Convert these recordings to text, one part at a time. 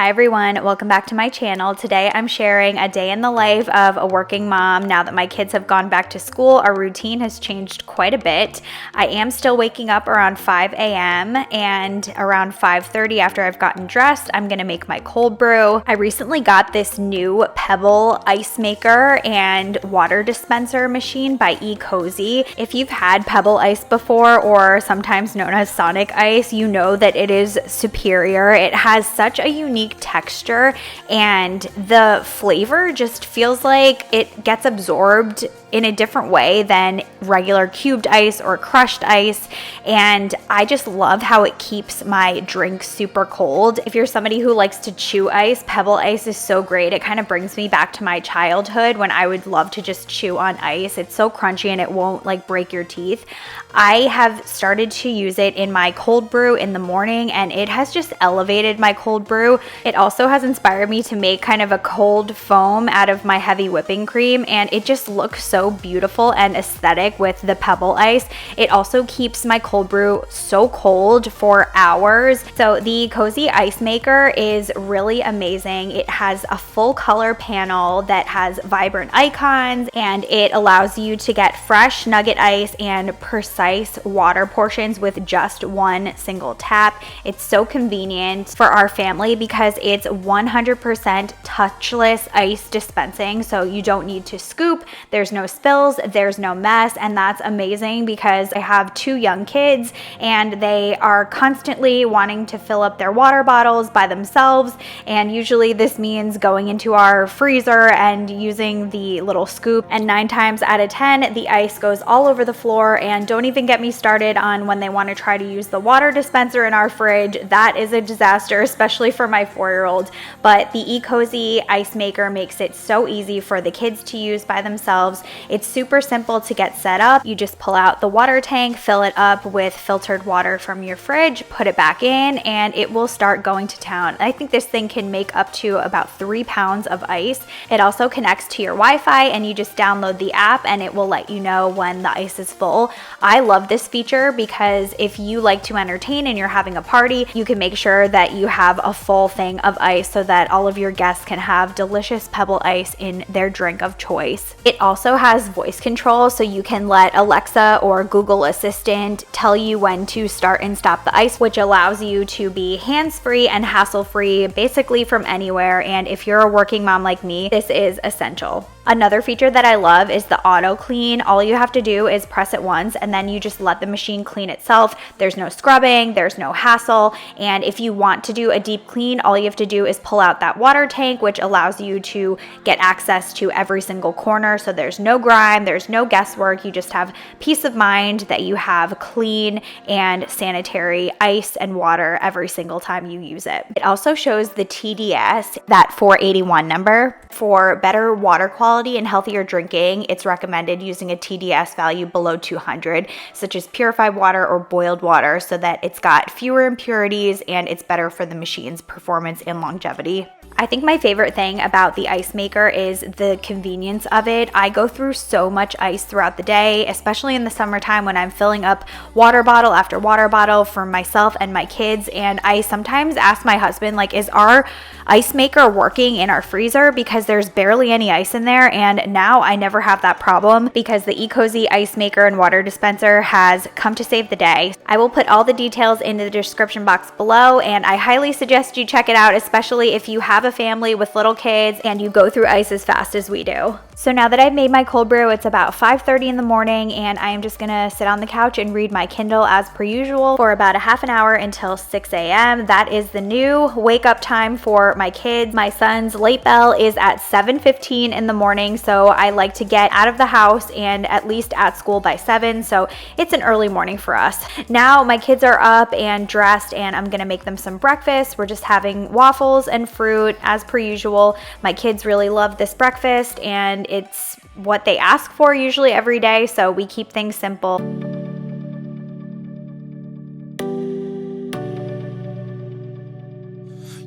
Hi everyone, welcome back to my channel. Today I'm sharing a day in the life of a working mom. Now that my kids have gone back to school, our routine has changed quite a bit. I am still waking up around 5 a.m. and around 5:30 after I've gotten dressed, I'm gonna make my cold brew. I recently got this new Pebble ice maker and water dispenser machine by eCozy. If you've had Pebble ice before, or sometimes known as Sonic ice, you know that it is superior. It has such a unique texture and the flavor just feels like it gets absorbed in a different way than regular cubed ice or crushed ice, and I just love how it keeps my drink super cold. If you're somebody who likes to chew ice, Pebble ice is so great. It kind of brings me back to my childhood when I would love to just chew on ice. It's so crunchy and it won't like break your teeth. I have started to use it in my cold brew in the morning and it has just elevated my cold brew. It also has inspired me to make kind of a cold foam out of my heavy whipping cream, and it just looks so beautiful and aesthetic with the Pebble ice. It also keeps my cold brew so cold for hours. So the Cozy Ice Maker is really amazing. It has a full color panel that has vibrant icons, and it allows you to get fresh nugget ice and precise water portions with just one single tap. It's so convenient for our family because it's 100% touchless ice dispensing, so you don't need to scoop. There's no spills, there's no mess, and that's amazing because I have two young kids and they are constantly wanting to fill up their water bottles by themselves, and usually this means going into our freezer and using the little scoop, and 9 times out of 10 the ice goes all over the floor. And don't even get me started on when they want to try to use the water dispenser in our fridge. That is a disaster, especially for my 4-year-old. But the eCozy Ice Maker makes it so easy for the kids to use by themselves. It's super simple to get set up. You just pull out the water tank, fill it up with filtered water from your fridge, put it back in, and it will start going to town. I think this thing can make up to about 3 pounds of ice. It also connects to your Wi-Fi, and you just download the app and it will let you know when the ice is full. I love this feature because if you like to entertain and you're having a party, you can make sure that you have a full thing of ice so that all of your guests can have delicious Pebble ice in their drink of choice. It also has voice control, so you can let Alexa or Google Assistant tell you when to start and stop the ice, which allows you to be hands-free and hassle-free basically from anywhere. And if you're a working mom like me, this is essential. Another feature that I love is the auto clean. All you have to do is press it once and then you just let the machine clean itself. There's no scrubbing, there's no hassle. And if you want to do a deep clean, all you have to do is pull out that water tank, which allows you to get access to every single corner. So there's no grime, there's no guesswork. You just have peace of mind that you have clean and sanitary ice and water every single time you use it. It also shows the TDS, that 481 number. For better water quality and healthier drinking, it's recommended using a TDS value below 200, such as purified water or boiled water, so that it's got fewer impurities and it's better for the machine's performance and longevity. I think my favorite thing about the ice maker is the convenience of it. I go through so much ice throughout the day, especially in the summertime when I'm filling up water bottle after water bottle for myself and my kids. And I sometimes ask my husband, like, is our ice maker working in our freezer? Because there's barely any ice in there. And now I never have that problem because the eCozy Ice Maker and water dispenser has come to save the day. I will put all the details in the description box below, and I highly suggest you check it out, especially if you have a family with little kids and you go through ice as fast as we do. So now that I've made my cold brew, it's about 5:30 in the morning and I am just gonna sit on the couch and read my Kindle as per usual for about a half an hour until 6 a.m. That is the new wake up time for my kids. My son's late bell is at 7:15 in the morning, so I like to get out of the house and at least at school by 7, so it's an early morning for us. Now my kids are up and dressed and I'm gonna make them some breakfast. We're just having waffles and fruit as per usual. My kids really love this breakfast and it's what they ask for usually every day, so we keep things simple.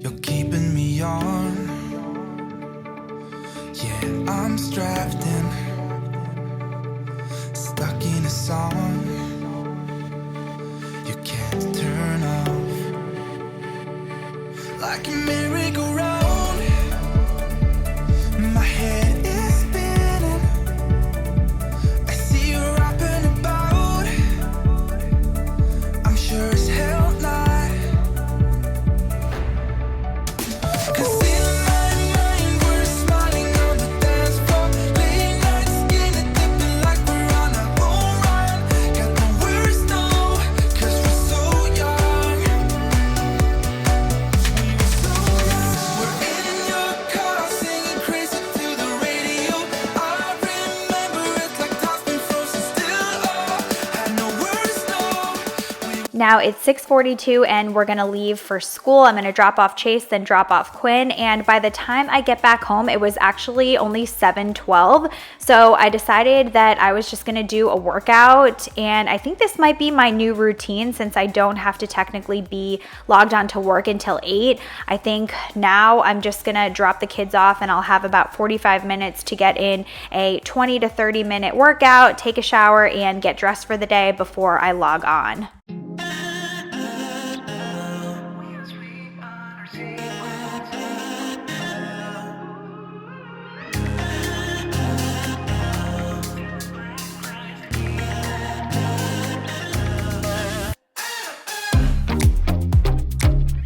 You're keeping me on. Yeah, I'm strapped in, stuck in a song you can't turn off. like a merry-go-round. My head is spinning. I see you rapping about. I'm sure as hell not. 'Cause in my mind we're smiling on the dance floor. Late nights skinny dipping like we're on a home run. Got no words, no, 'cause we're so young. We're in your car singing crazy to the radio. I remember it like time's been frozen still. Oh, had no words, no. Now it's 6:42 and we're gonna leave for school. I'm gonna drop off Chase, then drop off Quinn. And by the time I get back home, it was actually only 7:12. So I decided that I was just gonna do a workout. And I think this might be my new routine since I don't have to technically be logged on to work until 8. I think now I'm just gonna drop the kids off and I'll have about 45 minutes to get in a 20 to 30 minute workout, take a shower, and get dressed for the day before I log on.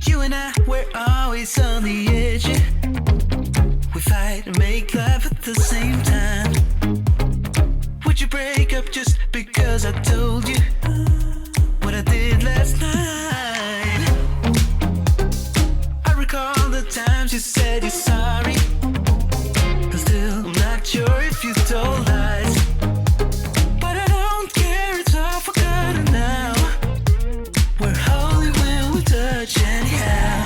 You and I, we're always on the edge. Yeah. We fight and make love at the same time. Would you break up just because I told you what I did last night? I recall the times you said you're sorry. But still, I'm not sure if you told lies. But I don't care, it's all forgotten now. We're holy when we touch anyhow.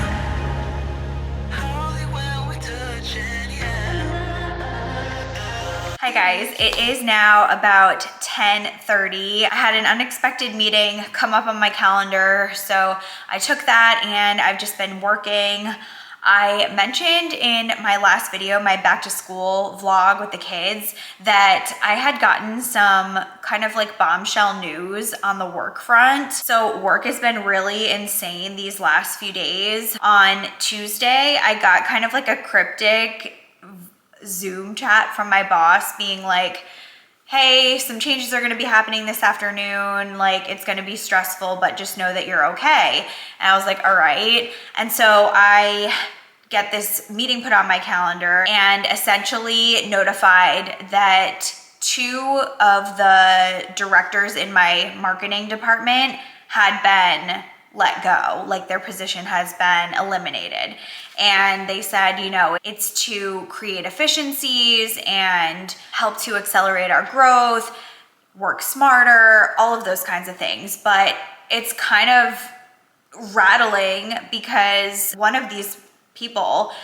Holy when we touch anyhow. Hi guys, it is now about 10:30. I had an unexpected meeting come up on my calendar, so I took that and I've just been working. I mentioned in my last video, my back to school vlog with the kids, that I had gotten some kind of like bombshell news on the work front. So work has been really insane these last few days. On Tuesday, I got kind of like a cryptic Zoom chat from my boss being like, hey, some changes are going to be happening this afternoon. Like, it's going to be stressful, but just know that you're okay. And I was like, all right. And so I get this meeting put on my calendar and essentially notified that 2 of the directors in my marketing department had been let go, like their position has been eliminated. And they said, you know, it's to create efficiencies and help to accelerate our growth, work smarter, all of those kinds of things. But it's kind of rattling because one of these people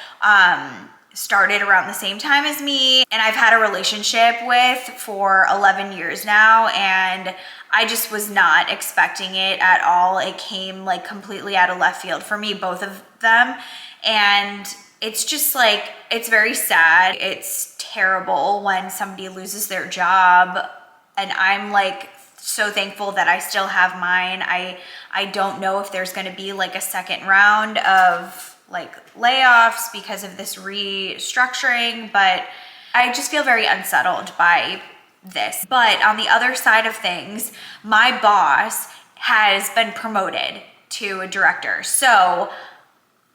started around the same time as me, and I've had a relationship with for 11 years now, and I just was not expecting it at all. It came like completely out of left field for me, both of them. And it's just like, it's very sad. It's terrible when somebody loses their job. And I'm like so thankful that I still have mine. I don't know if there's going to be like a second round of like layoffs because of this restructuring, but I just feel very unsettled by this. But on the other side of things, my boss has been promoted to a director. So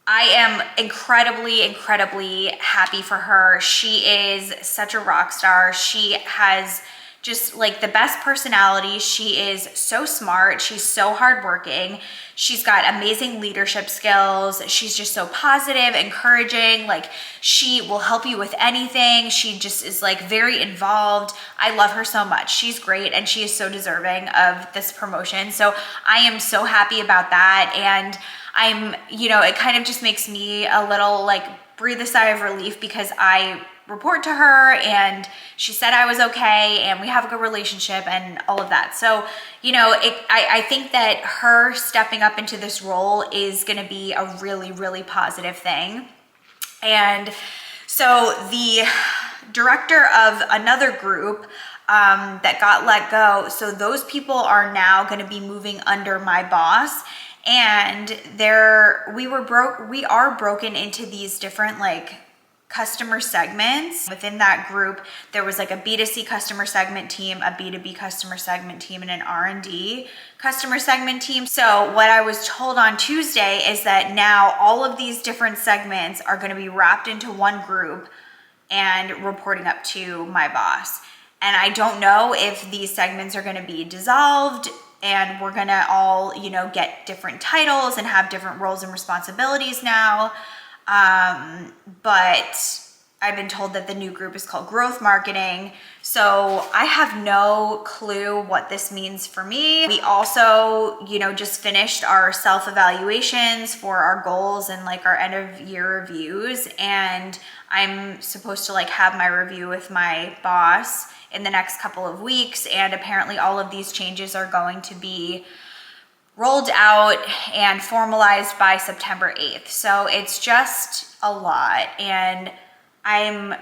I am incredibly happy for her. She is such a rock star. She has just like the best personality. She is so smart. She's so hardworking. She's got amazing leadership skills. She's just so positive, encouraging. Like, she will help you with anything. She just is like very involved. I love her so much. She's great, and she is so deserving of this promotion. So I am so happy about that. And I'm, you know, it kind of just makes me a little like breathe a sigh of relief because I report to her and she said I was okay and we have a good relationship and all of that. So, you know, I think that her stepping up into this role is going to be a really positive thing. And so the director of another group that got let go, so those people are now going to be moving under my boss. And we are broken into these different like customer segments. Within that group, there was like a B2C customer segment team, a B2B customer segment team, and an R&D customer segment team. So what I was told on Tuesday is that now all of these different segments are going to be wrapped into one group and reporting up to my boss. And I don't know if these segments are going to be dissolved and we're going to all, you know, get different titles and have different roles and responsibilities now. But I've been told that the new group is called growth marketing. So I have no clue what this means for me. We also, you know, just finished our self-evaluations for our goals and like our end of year reviews. And I'm supposed to like have my review with my boss in the next couple of weeks. And apparently all of these changes are going to be rolled out and formalized by September 8th. So it's just a lot. And I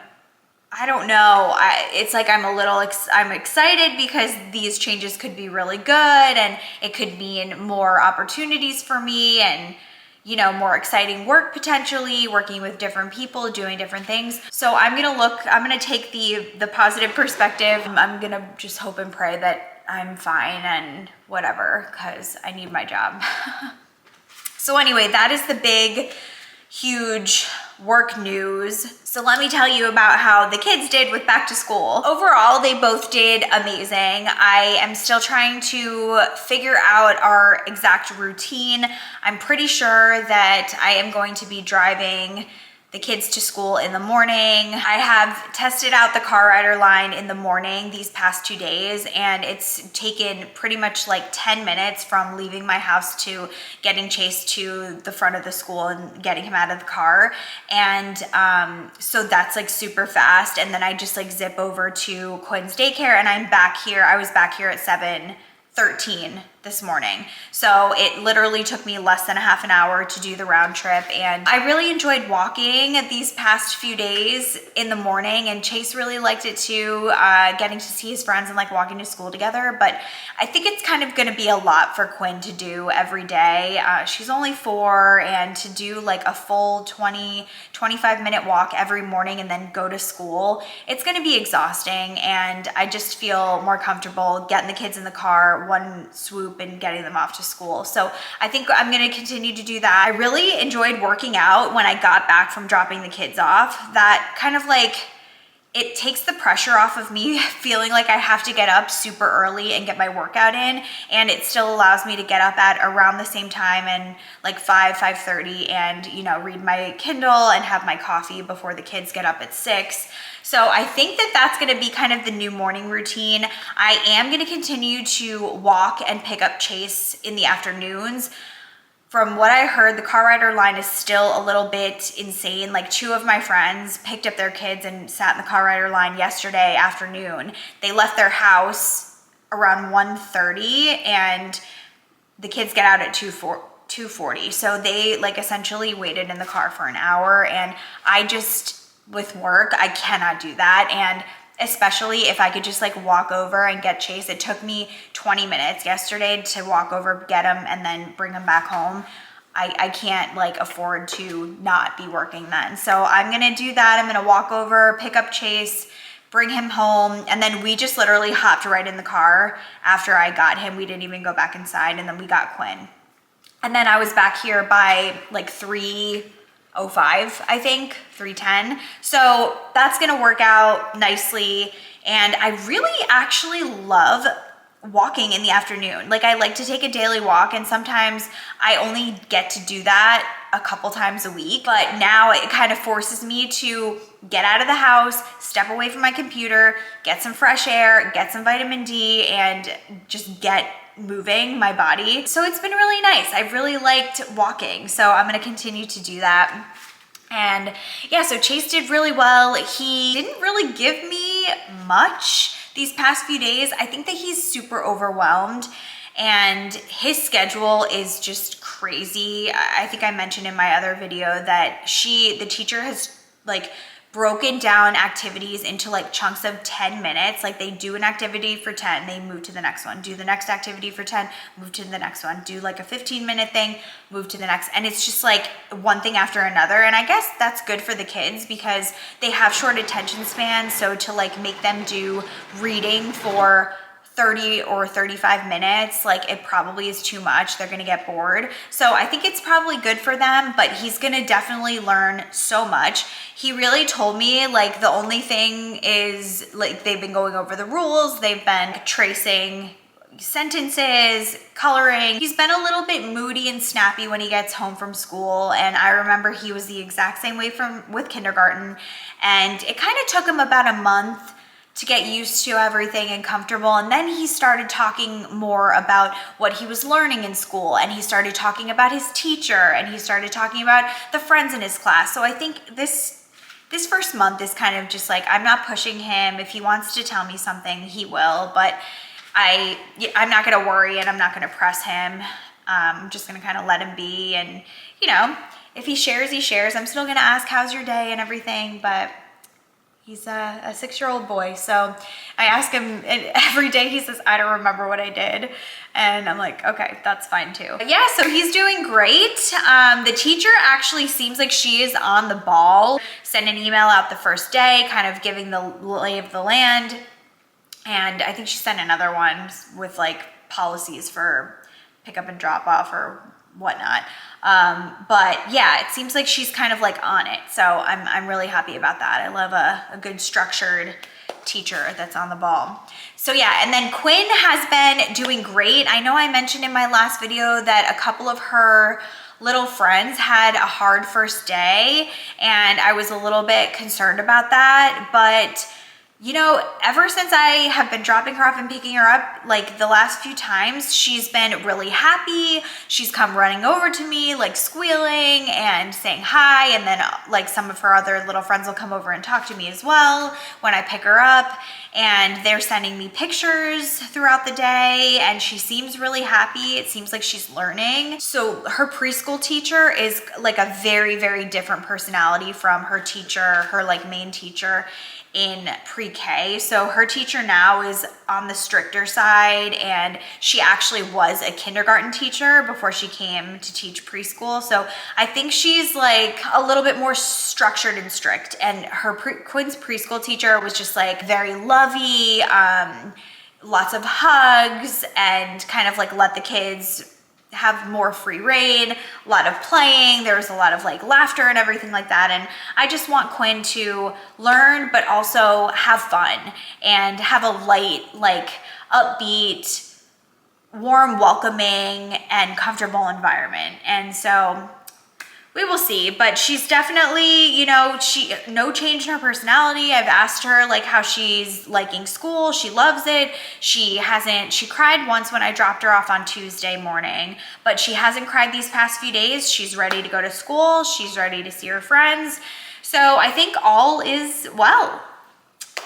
don't know. It's like I'm excited because these changes could be really good and it could mean more opportunities for me and, you know, more exciting work potentially, working with different people, doing different things. So I'm gonna take the positive perspective. I'm gonna just hope and pray that I'm fine and whatever, because I need my job. So anyway, that is the big, huge work news. So let me tell you about how the kids did with back to school. Overall, they both did amazing. I am still trying to figure out our exact routine. I'm pretty sure that I am going to be driving the kids to school in the morning. I have tested out the car rider line in the morning these past 2 days, and it's taken pretty much like 10 minutes from leaving my house to getting Chase to the front of the school and getting him out of the car. And so that's like super fast. And then I just like zip over to Quinn's daycare and I'm back here. I was back here at 7:13 this morning. So it literally took me less than a half an hour to do the round trip. And I really enjoyed walking these past few days in the morning, and Chase really liked it too, getting to see his friends and like walking to school together. But I think it's kind of gonna be a lot for Quinn to do every day. She's only 4, and to do like a full 20-25 minute walk every morning and then go to school, it's gonna be exhausting. And I just feel more comfortable getting the kids in the car, one swoop, and getting them off to school. So I think I'm gonna continue to do that. I really enjoyed working out when I got back from dropping the kids off. That kind of like, it takes the pressure off of me feeling like I have to get up super early and get my workout in, and it still allows me to get up at around the same time and like 5:30 and, you know, read my Kindle and have my coffee before the kids get up at 6. So I think that that's gonna be kind of the new morning routine. I am gonna continue to walk and pick up Chase in the afternoons. From what I heard, the car rider line is still a little bit insane. Like 2 of my friends picked up their kids and sat in the car rider line yesterday afternoon. They left their house around 1:30 and the kids get out at 2:40. So they like essentially waited in the car for an hour, and I just, with work, I cannot do that. And especially if I could just like walk over and get Chase. It took me 20 minutes yesterday to walk over, get him, and then bring him back home. I can't like afford to not be working then. So I'm gonna do that. I'm gonna walk over, pick up Chase, bring him home, and then we just literally hopped right in the car after I got him. We didn't even go back inside, and then we got Quinn. And then I was back here by like 3:05, I think, 3:10. So that's gonna work out nicely. And I really actually love walking in the afternoon. Like I like to take a daily walk, and sometimes I only get to do that a couple times a week. But now it kind of forces me to get out of the house, step away from my computer, get some fresh air, get some vitamin D, and just get moving my body. So it's been really nice. I've really liked walking. So I'm gonna continue to do that. And yeah, so Chase did really well. He didn't really give me much these past few days. I think that he's super overwhelmed, and his schedule is just crazy. I think I mentioned in my other video that the teacher has like broken down activities into like chunks of 10 minutes. Like they do an activity for 10, they move to the next one, do the next activity for 10, move to the next one, do like a 15-minute thing, move to the next. And it's just like one thing after another. And I guess that's good for the kids because they have short attention spans. So to like make them do reading for 30 or 35 minutes, like it probably is too much. They're gonna get bored. So I think it's probably good for them, but he's gonna definitely learn so much. He really told me like the only thing is like they've been going over the rules, they've been tracing sentences, coloring. He's been a little bit moody and snappy when he gets home from school. And I remember he was the exact same way with kindergarten. And it kind of took him about a month to get used to everything and comfortable. And then he started talking more about what he was learning in school. And he started talking about his teacher and he started talking about the friends in his class. So I think this first month is kind of just like, I'm not pushing him. If he wants to tell me something, he will, but I'm not gonna worry and I'm not gonna press him. I'm just gonna kind of let him be. And you know, if he shares, he shares. I'm still gonna ask, how's your day and everything, but he's a 6-year-old boy. So I ask him every day, he says, I don't remember what I did. And I'm like, okay, that's fine too. But yeah, so he's doing great. The teacher actually seems like she is on the ball. Sent an email out the first day, kind of giving the lay of the land. And I think she sent another one with like policies for pickup and drop off or whatnot. But yeah, it seems like she's kind of like on it. So I'm really happy about that. I love a good structured teacher that's on the ball. So yeah, and then Quinn has been doing great. I know I mentioned in my last video that a couple of her little friends had a hard first day and I was a little bit concerned about that, but you know, ever since I have been dropping her off and picking her up, like the last few times, she's been really happy. She's come running over to me, like squealing and saying hi. And then like some of her other little friends will come over and talk to me as well when I pick her up. And they're sending me pictures throughout the day and she seems really happy. It seems like she's learning. So her preschool teacher is like a very, very different personality from her teacher, her like main teacher in pre-K. So her teacher now is on the stricter side and she actually was a kindergarten teacher before she came to teach preschool. So I think she's like a little bit more structured and strict, and her Quinn's preschool teacher was just like very lovey, lots of hugs and kind of like let the kids have more free reign, a lot of playing. There was a lot of like laughter and everything like that. And I just want Quinn to learn, but also have fun and have a light, like upbeat, warm, welcoming, and comfortable environment. And so we will see, but she's definitely, you know, no change in her personality. I've asked her like how she's liking school. She loves it. She cried once when I dropped her off on Tuesday morning, but she hasn't cried these past few days. She's ready to go to school. She's ready to see her friends. So I think all is well.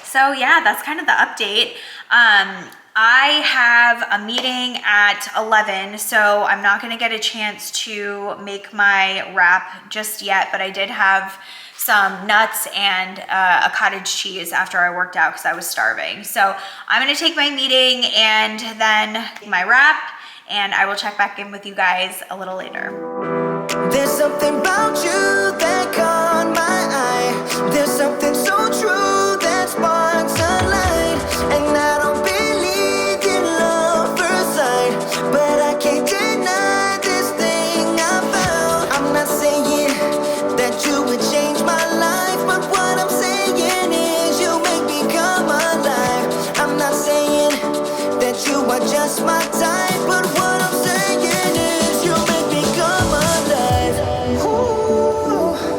So yeah, that's kind of the update. I have a meeting at 11, so I'm not gonna get a chance to make my wrap just yet, but I did have some nuts and a cottage cheese after I worked out because I was starving. So I'm gonna take my meeting and then my wrap, and I will check back in with you guys a little later. There's something about you that caught my eye. There's something so true that sparks a light, and I don't believe in love first sight, but I can't deny this thing I found. I'm not saying that you would change my life, but what I'm saying is you make me come alive. I'm not saying that you are just my type, but what I'm saying is you make me come alive. Ooh.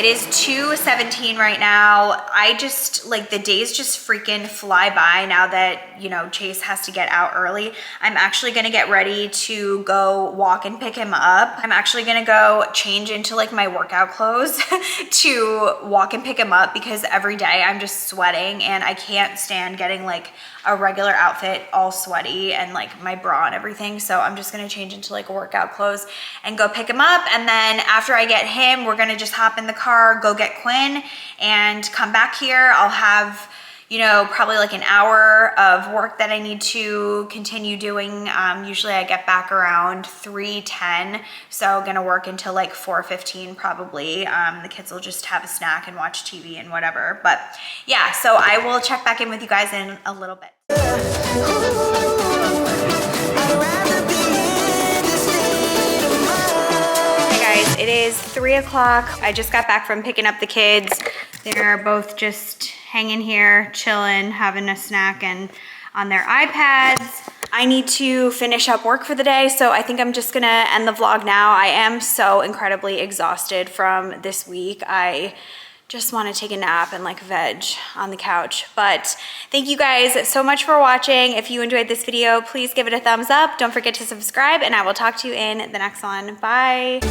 it is 2:17 right now. I just, like, the days just freaking fly by now that, you know, Chase has to get out early. I'm actually gonna get ready to go walk and pick him up. I'm actually gonna go change into like my workout clothes to walk and pick him up because every day I'm just sweating and I can't stand getting like a regular outfit all sweaty and like my bra and everything. So I'm just gonna change into like workout clothes and go pick him up. And then after I get him, we're gonna just hop in the car, go get Quinn and come back here. I'll have, you know, probably like an hour of work that I need to continue doing. Usually I get back around 3:10. So gonna work until like 4:15 probably. The kids will just have a snack and watch TV and whatever. But yeah, so I will check back in with you guys in a little bit. It is 3 o'clock. I just got back from picking up the kids. They're both just hanging here, chilling, having a snack and on their iPads. I need to finish up work for the day, so I think I'm just gonna end the vlog now. I am so incredibly exhausted from this week. I just want to take a nap and like veg on the couch. But thank you guys so much for watching. If you enjoyed this video, please give it a thumbs up. Don't forget to subscribe and I will talk to you in the next one. Bye.